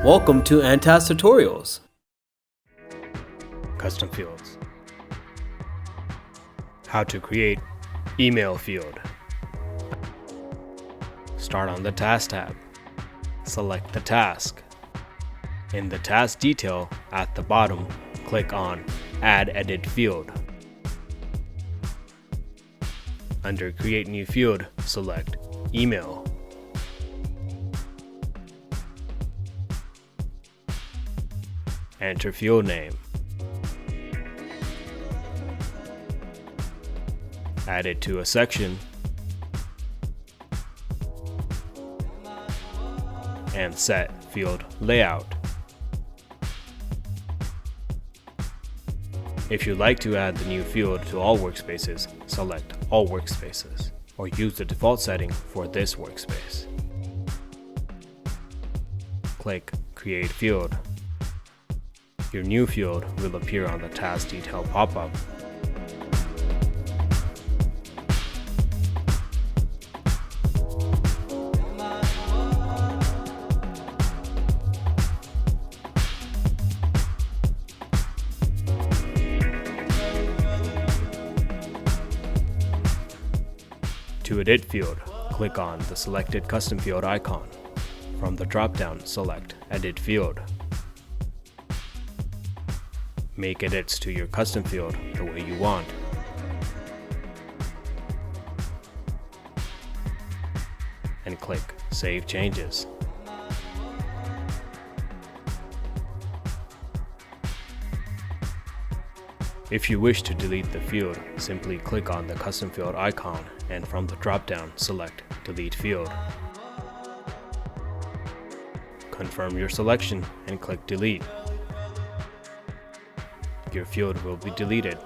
Welcome to nTask Tutorials. Custom fields. How to create email field. Start on the Task tab. Select the task. In the task detail at the bottom, click on Add Edit Field. Under Create New Field, select Email. Enter field name. Add it to a section and set field layout. If you'd like to add the new field to all workspaces, select All Workspaces or use the default setting for this workspace. Click Create Field. Your new field will appear on the task detail pop-up. To edit field, click on the selected custom field icon. From the drop-down, select Edit Field. Make edits to your custom field the way you want. And click Save Changes. If you wish to delete the field, simply click on the custom field icon and from the drop-down, select Delete Field. Confirm your selection and click Delete. Your field will be deleted.